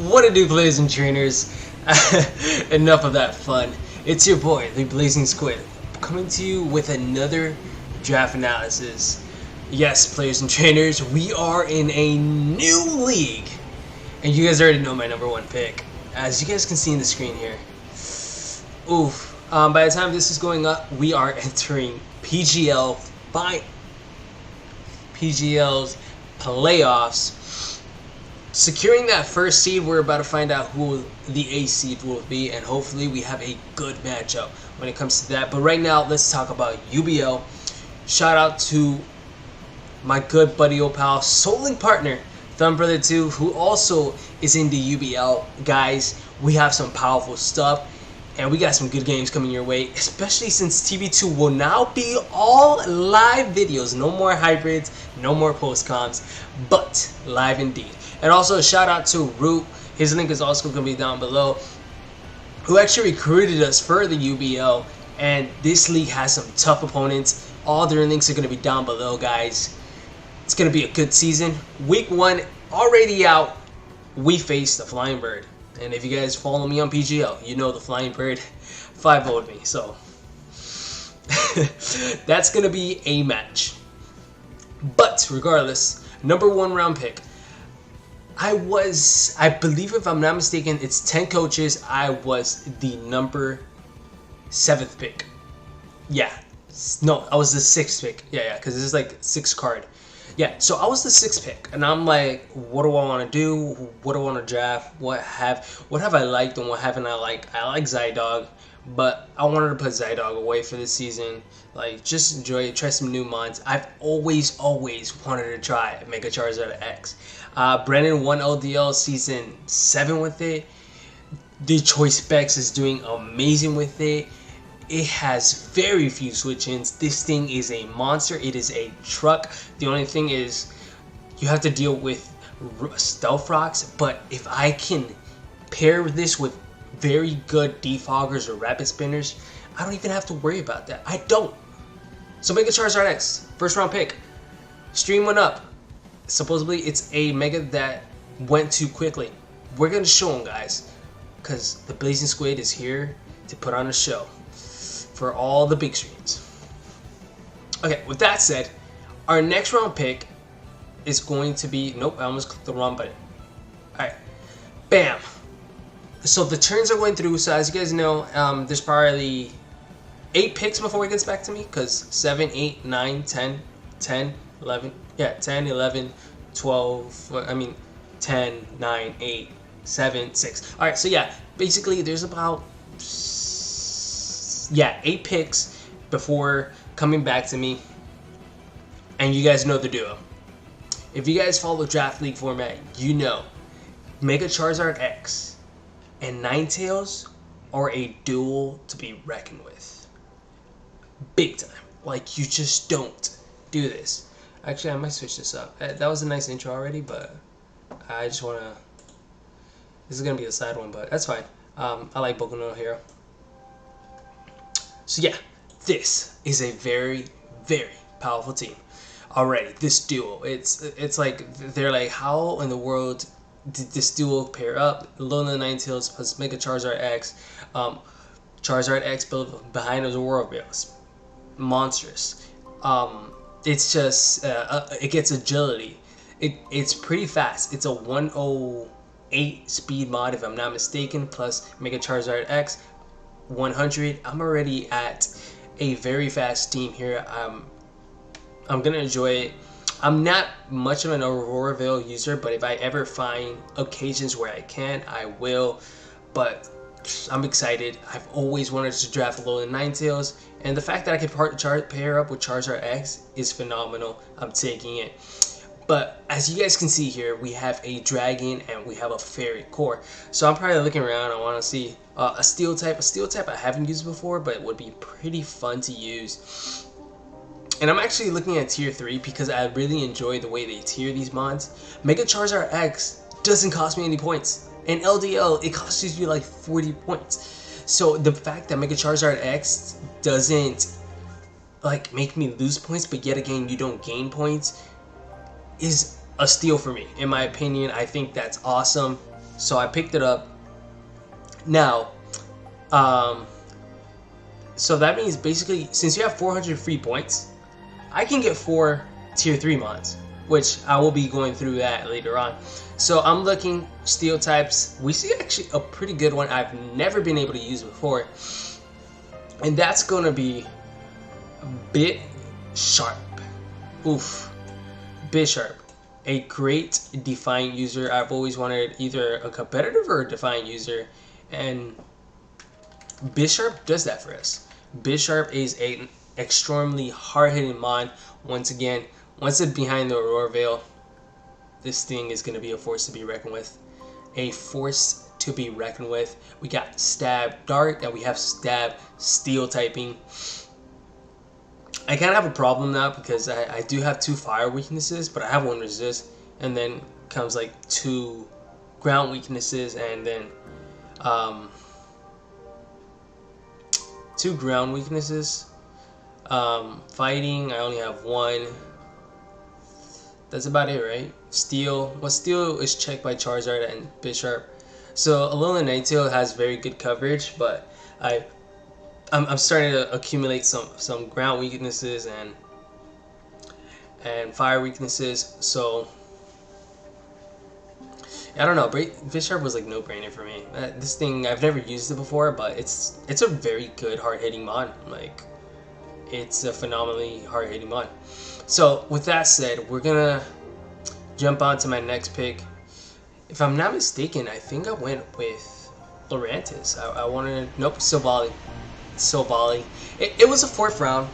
What it do, players and trainers? Enough of that fun. It's your boy, the Blazin Squid, coming to you with another draft analysis. Yes, players and trainers, we are in a new league. And you guys already know my #1 pick. As you guys can see in the screen here. Oof. By the time this is going up, we are entering PGL's playoffs. Securing that first seed, we're about to find out who the A seed will be, and hopefully we have a good matchup when it comes to that. But right now, let's talk about UBL. Shout out to my good buddy, old pal, soul-link partner, Thumb Brother 2, who also is in the UBL. Guys, we have some powerful stuff, and we got some good games coming your way, especially since TB2 will now be all live videos. No more hybrids, no more post-coms, but live indeed. And also a shout out to Root, his link is also going to be down below, who actually recruited us for the UBL, and this league has some tough opponents. All their links are going to be down below, guys. It's going to be a good season. Week 1 already out. We face the Flying Bird. And if you guys follow me on PGL, you know the Flying Bird 5-0'd me. So that's going to be a match. But regardless, #1 round pick. I believe, if I'm not mistaken, it's 10 coaches. I was the #7th pick. Yeah. No, I was the 6th pick. Yeah, because this is like 6 card. Yeah, so I was the 6th pick, and I'm like, what do I want to do? What do I want to draft? What have I liked and what haven't I liked? I like Zydog, but I wanted to put Zydog away for this season. Like, just enjoy it, try some new mods. I've always wanted to try Mega Charizard X. Brennan won LDL season 7 with it. The Choice Specs is doing amazing with it. It has very few switch-ins. This thing is a monster. It is a truck. The only thing is you have to deal with Stealth Rocks, but if I can pair this with very good defoggers or rapid spinners, I don't even have to worry about that. I don't. So Mega Charizard X, first round pick. Stream went up. Supposedly it's a Mega that went too quickly. We're going to show them, guys, because the Blazin Squid is here to put on a show for all the big screens. Okay, with that said, our next round pick is going to be... Nope, I almost clicked the wrong button. Alright, bam. So the turns are going through, so as you guys know, there's probably 8 picks before it gets back to me, because 7, 8, 9, 10, 10, 11, yeah, 10, 11, 12, I mean, 10, 9, 8, 7, 6. Alright, so yeah, basically there's about... 8 picks before coming back to me, and you guys know the duo. If you guys follow Draft League format, you know Mega Charizard X and Ninetales are a duel to be reckoned with. Big time. Like, you just don't do this. Actually, I might switch this up. That was a nice intro already, but I just want to... This is going to be a side one, but that's fine. I like Boku no Hero. So yeah, this is a very, very powerful team. Already, this duo, it's like, they're like, how in the world did this duo pair up? Lola Ninetales plus Mega Charizard X. Charizard X built behind those Aurora Veils. Monstrous. It's just, it gets agility. It's pretty fast. It's a 108 speed mod, if I'm not mistaken, plus Mega Charizard X. 100. I'm already at a very fast team here. I'm gonna enjoy it. I'm not much of an Aurora Veil user, but if I ever find occasions where I can, I will. But I'm excited. I've always wanted to draft Alolan Ninetales, and the fact that I can pair up with Charizard X is phenomenal. I'm taking it. But as you guys can see here, we have a dragon and we have a fairy core. So I'm probably looking around. I want to see a steel type I haven't used before, but it would be pretty fun to use. And I'm actually looking at tier 3 because I really enjoy the way they tier these mods. Mega Charizard X doesn't cost me any points. In LDL, it costs you like 40 points. So the fact that Mega Charizard X doesn't like make me lose points, but yet again you don't gain points, is a steal for me. In my opinion, I think that's awesome. So I picked it up. Now, so that means basically, since you have 400 free points, I can get 4 tier 3 mods, which I will be going through that later on. So I'm looking steel types. We see actually a pretty good one I've never been able to use before, and that's gonna be Bit Sharp. Oof, Bit Sharp, a great Defiant user. I've always wanted either a competitive or a Defiant user, and Bit Sharp does that for us. Bit Sharp is an extremely hard-hitting mod. Once again, once it's behind the Aurora Veil, this thing is going to be a force to be reckoned with. A force to be reckoned with. We got Stab Dark and we have Stab Steel typing. I kind of have a problem now because I do have 2 fire weaknesses, but I have 1 resist, and then comes like 2 ground weaknesses, and then 2 ground weaknesses. Fighting, I only have 1. That's about it, right? Steel. Well, Steel is checked by Charizard and Bit Sharp. So Alolan Ninetale has very good coverage, but I'm starting to accumulate some ground weaknesses and fire weaknesses. So I don't know. Bit Sharp was like no brainer for me. This thing, I've never used it before, but it's a very good hard hitting mod. Like, it's a phenomenally hard hitting mod. So with that said, we're gonna jump on to my next pick. If I'm not mistaken, I think I went with Lurantis. I wanted, nope, Silvally. It was a 4th round.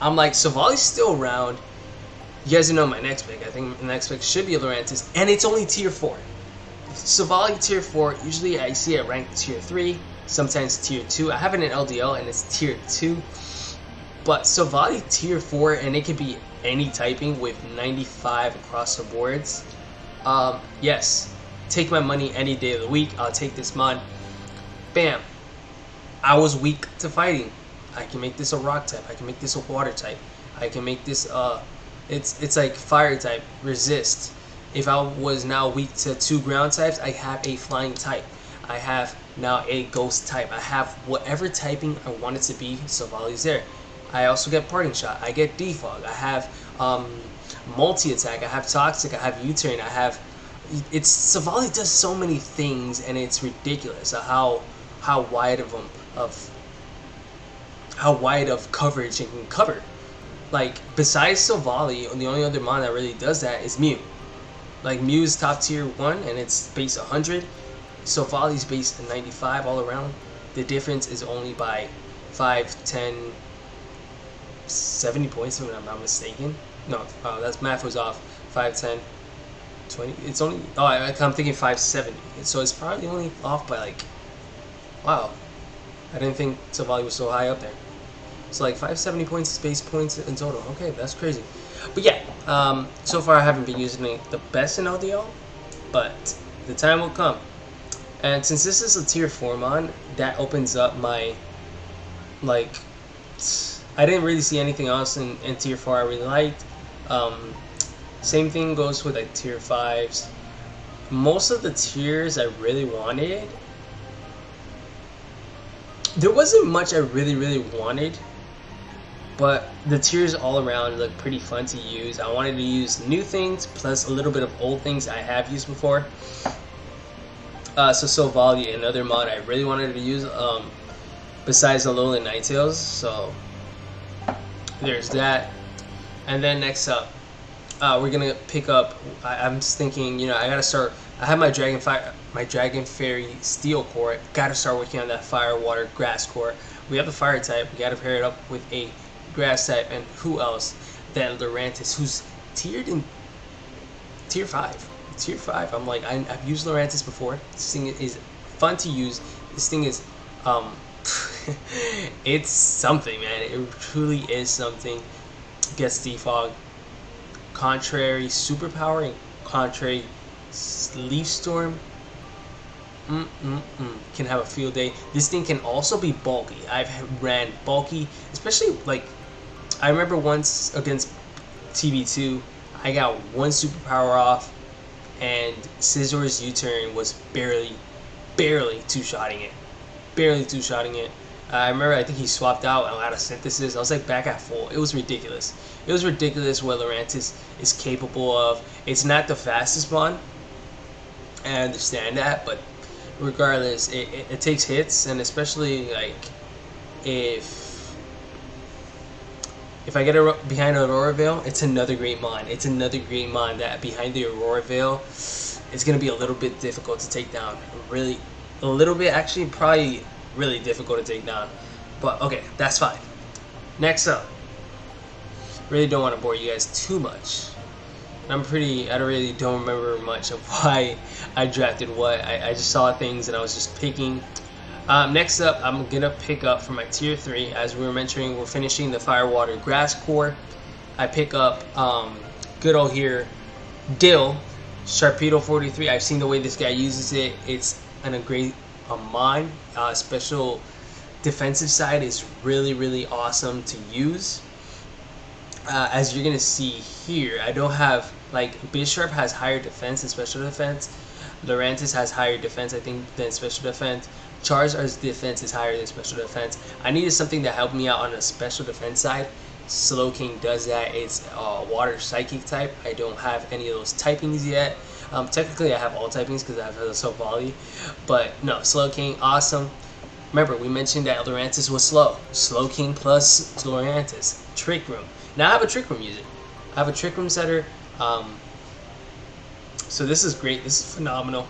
I'm like, Silvally's still around. You guys know my next pick. I think the next pick should be a Lurantis, and it's only tier 4. Silvally tier 4. Usually I see it ranked tier 3, sometimes tier 2. I have it in LDL and it's tier 2. But Silvally tier 4, and it could be any typing with 95 across the boards. Yes, take my money any day of the week. I'll take this mod. Bam. I was weak to fighting. I can make this a rock type. I can make this a water type. I can make this it's like fire type, resist. If I was now weak to 2 ground types, I have a flying type. I have now a ghost type. I have whatever typing I want it to be. Silvally's there. I also get Parting Shot. I get Defog. I have multi-attack. I have Toxic. I have U-turn. I have... Silvally does so many things, and it's ridiculous how wide of coverage it can cover. Like, besides Silvally, the only other mon that really does that is Mew. Like, Mew is top tier 1, and it's base 100. Silvally's base 95 all around. The difference is only by 5, 10... 70 points if I'm not mistaken. No, that's math was off. 5, 10, 20. It's only, I'm thinking 570. So it's probably only off by like, wow. I didn't think Silvally was so high up there. So like 570 points is base points in total. Okay, that's crazy. But yeah, so far I haven't been using it the best in LDL, but the time will come. And since this is a tier 4 mod, that opens up my, like, I didn't really see anything else in tier 4 I really liked. Same thing goes with like tier 5s. Most of the tiers I really wanted, there wasn't much I really wanted, but the tiers all around look pretty fun to use. I wanted to use new things plus a little bit of old things I have used before. So Silvally, another mod I really wanted to use, besides Alolan Ninetales. So there's that. And then next up, we're gonna pick up. I'm just thinking, you know, I gotta start. I have my Dragon Fairy Steel core. Gotta start working on that Fire, Water, Grass core. We have the Fire type. We gotta pair it up with a Grass type. And who else than Lurantis, who's tiered in tier 5. Tier 5. I'm like, I've used Lurantis before. This thing is fun to use. This thing is, it's something, man. It truly is something. Gets defog, contrary superpower, and contrary leaf storm. Can have a field day. This thing can also be bulky. I've ran bulky, especially like I remember once against TB2, I got one superpower off, and Scissor's U-turn was barely two-shotting it. Barely two-shotting it. I remember, I think he swapped out a lot of synthesis. I was like back at full. It was ridiculous. It was ridiculous what Lurantis is capable of. It's not the fastest one. I understand that, but regardless, it takes hits, and especially like if I get behind Aurora Veil, it's another great mon. It's another great mon that behind the Aurora Veil, it's gonna be a little bit difficult to take down. Really, a little bit, actually, probably really difficult to take down. But okay, that's fine. Next up, really don't want to bore you guys too much. I really don't remember much of why I drafted what. I just saw things and I was just picking. Next up, I'm gonna pick up for my tier 3. As we were mentioning, we're finishing the Firewater Grass Core. I pick up good old here Dill Sharpedo 43. I've seen the way this guy uses it. It's a great mon. Special defensive side is really awesome to use. As you're gonna see here, I don't have, like, Bisharp has higher defense and special defense. Lurantis has higher defense, I think, than special defense. Charizard's defense is higher than special defense. I needed something that helped me out on the special defense side. Slowking does that. It's water psychic type. I don't have any of those typings yet. Technically, I have all typings because I have a Soul Volley. But no, Slowking, awesome. Remember, we mentioned that Lurantis was slow. Slowking plus Lurantis. Trick Room. Now I have a Trick Room user. I have a Trick Room setter. So this is great. This is phenomenal.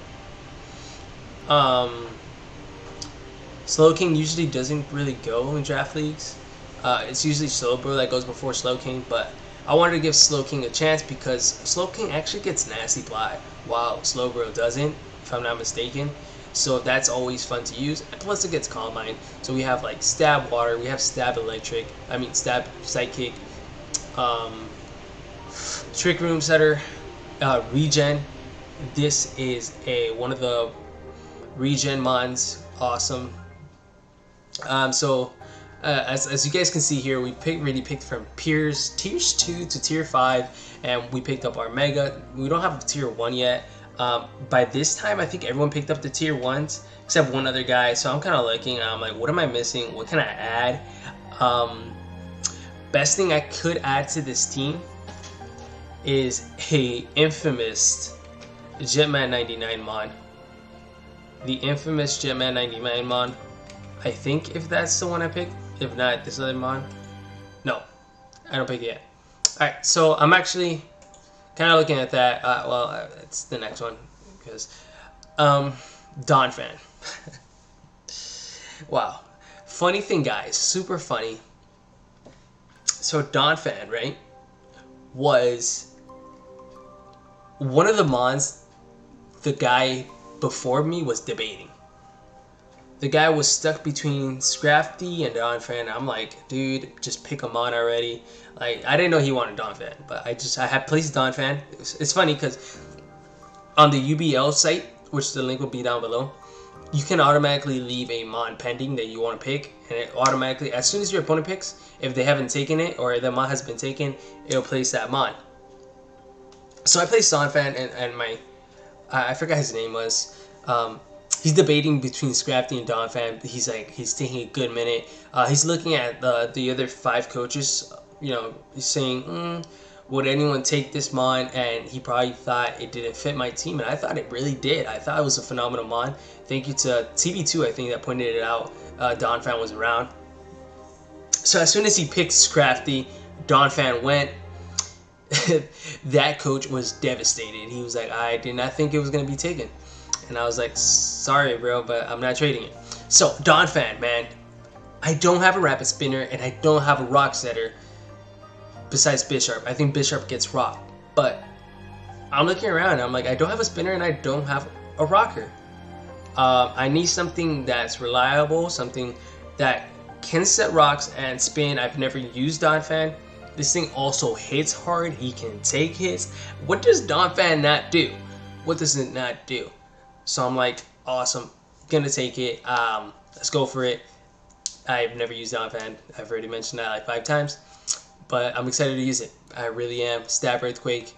Slowking usually doesn't really go in draft leagues. It's usually Slowbro that goes before Slowking, but I wanted to give Slowking a chance because Slowking actually gets Nasty Plot while Slowbro doesn't, if I'm not mistaken. So that's always fun to use. And plus it gets Calm Mind. So we have like Stab Water, we have Stab Electric, Stab Psychic, Trick Room Setter, Regen. This is one of the Regen mons. Awesome. As you guys can see here, we really picked from tiers 2 to tier 5, and we picked up our Mega. We don't have tier 1 yet. By this time, I think everyone picked up the tier 1s, except one other guy, so I'm kind of looking, I'm like, what am I missing? What can I add? Best thing I could add to this team is a infamous Jetman 99 mon. The infamous Jetman 99 mon. I think if that's the one I picked. If not, this other mon. No, I don't pick it yet. Alright, so I'm actually kind of looking at that. It's the next one. Because, Donphan. Wow. Funny thing, guys. Super funny. So, Donphan, right, was one of the mons the guy before me was debating. The guy was stuck between Scrafty and Donphan. I'm like, dude, just pick him on already. Like, I didn't know he wanted Donphan, but I had placed Donphan. It's funny because on the UBL site, which the link will be down below, you can automatically leave a mon pending that you want to pick, and it automatically, as soon as your opponent picks, if they haven't taken it or the mon has been taken, it'll place that mon. So I placed Donphan, and my, I forgot his name was. He's debating between Scrafty and Donphan. He's taking a good minute. He's looking at the other 5 coaches. You know, he's saying, would anyone take this mon? And he probably thought it didn't fit my team, and I thought it really did. I thought it was a phenomenal mon. Thank you to TV2, I think, that pointed it out. Donphan was around. So as soon as he picked Scrafty, Donphan went. That coach was devastated. He was like, I did not think it was going to be taken. And I was like, sorry, bro, but I'm not trading it. So, Donphan, man. I don't have a Rapid Spinner, and I don't have a Rock Setter besides Bisharp. I think Bisharp gets Rock. But I'm looking around, and I'm like, I don't have a Spinner, and I don't have a Rocker. I need something that's reliable, something that can set rocks and spin. I've never used Donphan. This thing also hits hard. He can take hits. What does Donphan not do? What does it not do? So I'm like, awesome, gonna take it. Let's go for it. I've never used Donphan. I've already mentioned that like 5 times, but I'm excited to use it. I really am. Stab Earthquake,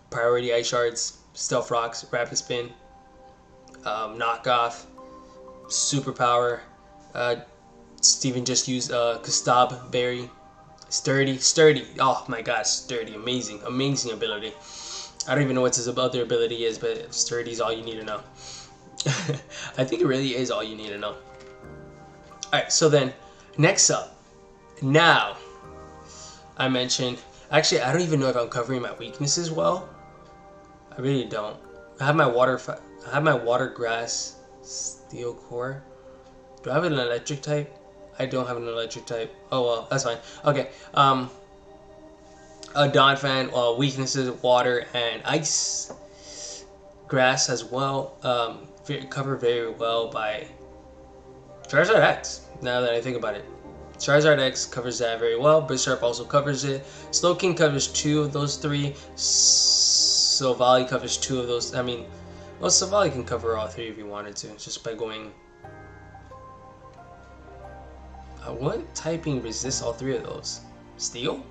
Priority Ice Shards, Stealth Rocks, Rapid Spin, Knockoff, Superpower. Steven just used Kastab Berry. Sturdy. Oh my gosh, Sturdy. Amazing ability. I don't even know what his other ability is, but Sturdy is all you need to know. I think it really is all you need to know. Alright, so then, next up. Now, I mentioned... Actually, I don't even know if I'm covering my weaknesses well. I really don't. I have my water grass steel core. Do I have an electric type? I don't have an electric type. Oh well, that's fine. Okay. A Donphan, weaknesses, water and ice. Grass as well. Covered very well by Charizard X. Now that I think about it, Charizard X covers that very well. Bisharp also covers it. Slowking covers 2 of those 3. Silvally covers 2 of those. I mean, well, Silvally can cover all 3 if you wanted to, just by going. What typing resists all 3 of those? Steel?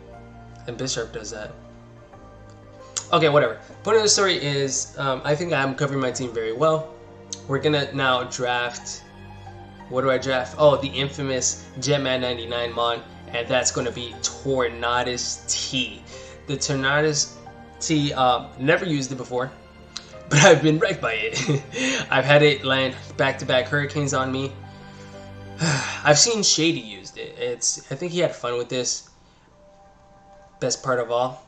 And Bisharp does that. Okay, whatever. Point of the story is, I think I'm covering my team very well. We're gonna now draft. What do I draft? Oh, the infamous Jetman 99 Mon, and that's gonna be Tornadus T. The Tornadus T, never used it before, but I've been wrecked by it. I've had it land back-to-back hurricanes on me. I've seen Shady used it. I think he had fun with this. Best part of all,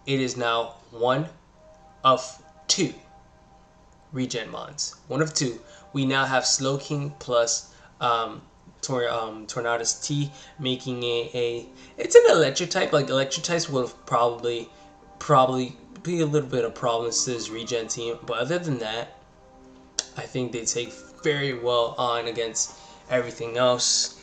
it is now 1 of 2 regen mons. 1 of 2. We now have Slowking plus Tornadus T, making it's an electric type. Like electric types will probably be a little bit of problems to this regen team, but other than that, I think they take very well on against everything else.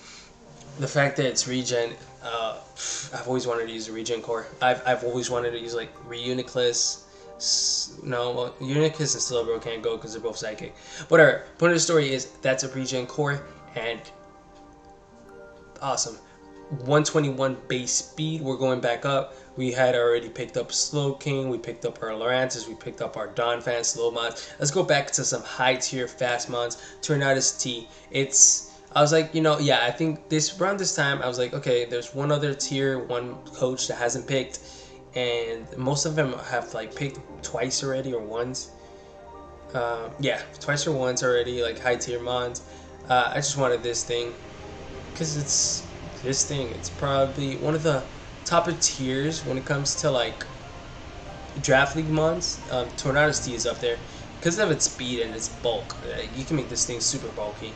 The fact that it's regen, I've always wanted to use a regen core. I've always wanted to use like Reuniclus. No, well, Unicus and Slowbro can't go because they're both psychic. Whatever. Point of the story is that's a regen core and awesome. 121 base speed. We're going back up. We had already picked up Slowking. We picked up our Lurantis. We picked up our Donphan slow mons. Let's go back to some high tier fast mons. Tornadus T. I was like, yeah, I think around this time, I was like, okay, there's one other tier 1 coach that hasn't picked, and most of them have like picked twice already or once. Yeah, twice or once already, like high tier mons. I just wanted this thing because it's probably one of the top tiers when it comes to like draft league mons. Tornadus T is up there because of its speed and its bulk. You can make this thing super bulky.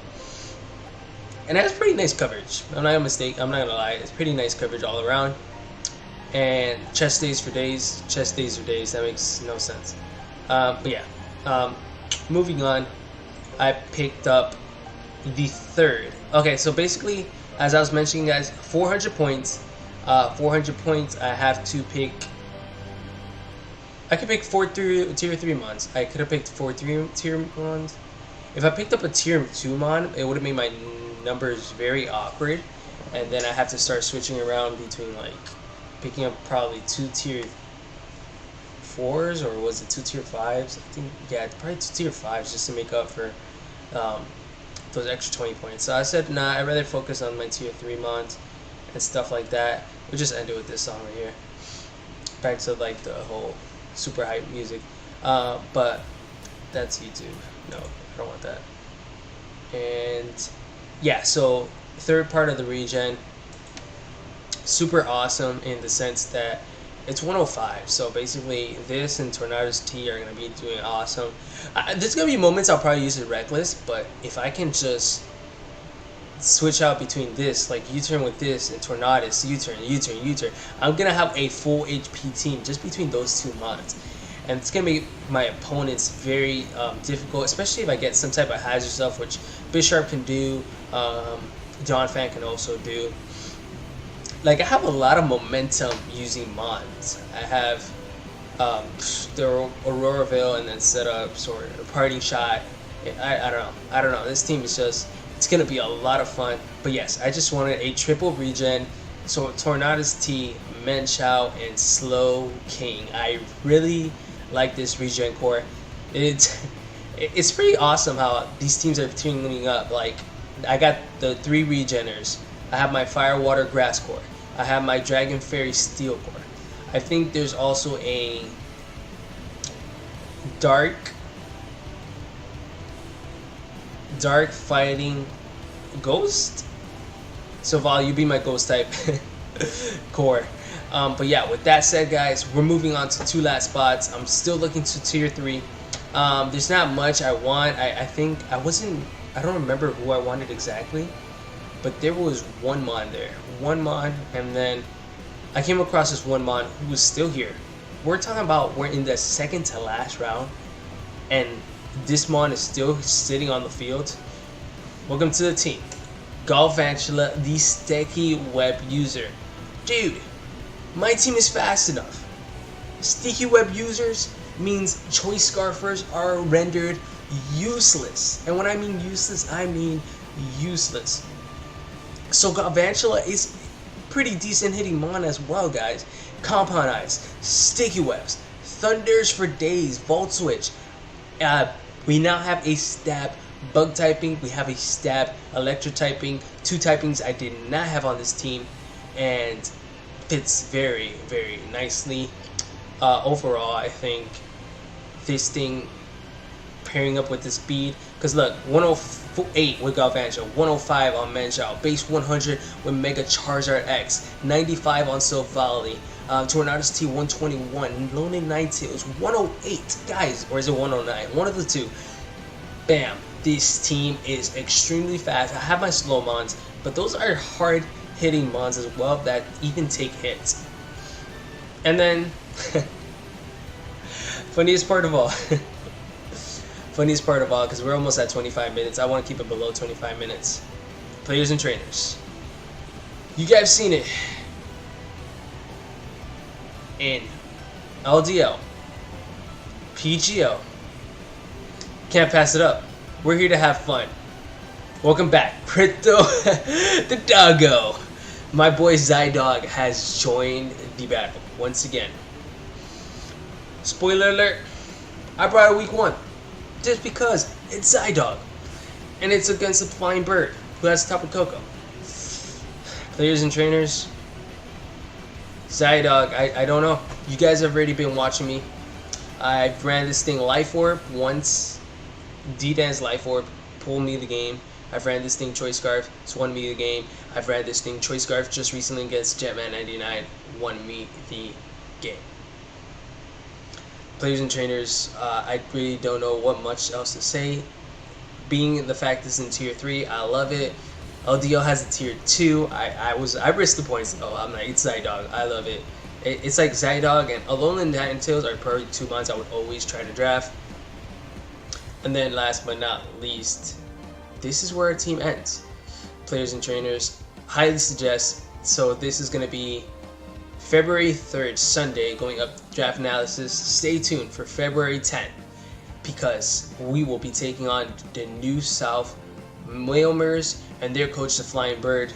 And it has pretty nice coverage. I'm not gonna lie. It's pretty nice coverage all around. And chest stays for days. Chest stays for days. That makes no sense. But yeah. Moving on. I picked up the 3rd. Okay, so basically, as I was mentioning, guys, 400 points. 400 points. I have to pick. I could pick 4 tier 3 mons. I could have picked 4 tier mons. If I picked up a tier 2 mon, it would have made my numbers very awkward, and then I have to start switching around between like picking up probably 2 tier 4s, or was it 2 tier 5s? I think, yeah, probably 2 tier 5s just to make up for those extra 20 points. So I said, nah, I'd rather focus on my tier 3 mons and stuff like that. We'll just end it with this song right here. Back to like the whole super hype music. But that's YouTube. No, I don't want that. And yeah, so 3rd part of the regen, super awesome in the sense that it's 105. So basically, this and Tornadus T are going to be doing awesome. There's going to be moments I'll probably use it reckless, but if I can just switch out between this, like U-turn with this, and Tornadus, U-turn, I'm going to have a full HP team just between those 2 mods. And it's going to make my opponents very difficult, especially if I get some type of hazard stuff, which Bisharp can do, Donphan can also do. Like, I have a lot of momentum using mons. I have the Aurora Veil and then setups or a Parting Shot. I don't know. This team is just, it's going to be a lot of fun. But yes, I just wanted a triple regen. So Tornadus T, Menchao, and Slowking. I like this regen core. It's pretty awesome how these teams are teaming up. Like, I got the 3 regeners. I have my fire, water, grass core. I have my dragon, fairy, steel core. I think there's also a dark fighting ghost. So Val, you be my ghost type core. But yeah, with that said, guys, we're moving on to 2 last spots. I'm still looking to tier 3. There's not much I want. I think I don't remember who I wanted exactly, but there was one mon there. One mon, and then I came across this one mon who was still here. We're talking about we're in the second to last round, and this mon is still sitting on the field. Welcome to the team. Galvantula, the sticky web user. Dude, my team is fast enough. Sticky web users means choice scarfers are rendered useless. And when I mean useless, I mean useless. So Galvantula is pretty decent hitting mon as well, guys. Compound Eyes, Sticky Webs, Thunders for Days, Volt Switch. We now have a stab bug typing. We have a stab electro typing. 2 typings I did not have on this team, and fits very, very nicely. Overall, I think this thing pairing up with the speed, because look, 108 with Galvantula, 105 on Menshao, base 100 with Mega Charizard X, 95 on Silvally, Tornadus T 121, Lone Ninetales 108, guys, or is it 109? One of the two. Bam! This team is extremely fast. I have my slow mons, but those are hard hitting mons as well that even take hits. And then, funniest part of all, because we're almost at 25 minutes. I want to keep it below 25 minutes. Players and trainers. You guys seen it in LDL, PGO. Can't pass it up. We're here to have fun. Welcome back, Crypto the Doggo. My boy Zydog has joined the battle once again. Spoiler alert, I brought it week 1 just because it's Zydog, and it's against a flying bird who has Tapu Koko. Players and trainers, Zydog, I don't know. You guys have already been watching me. I ran this thing Life Orb once. D-Dance Life Orb pulled me the game. I've ran this thing Choice Scarf, it's won me the game. I've ran this thing Choice Scarf just recently against Jetman99, won me the game. Players and trainers, I really don't know what much else to say. Being the fact it's in tier 3, I love it. LDL has a tier 2. I risked the points though. I'm like, it's Zydog. I love it. It's like Zydog and Alolan Ninetales are probably 2 mons I would always try to draft. And then last but not least, this is where our team ends. Players and trainers, highly suggest. So this is going to be February 3rd, Sunday, going up draft analysis. Stay tuned for February 10th, because we will be taking on the New South Whalmers and their coach, the Flying Bird.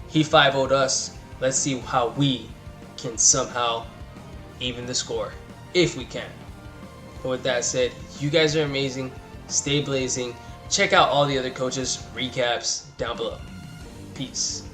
He 5-0'd us. Let's see how we can somehow even the score, if we can. But with that said, you guys are amazing. Stay blazing. Check out all the other coaches' recaps down below. Peace.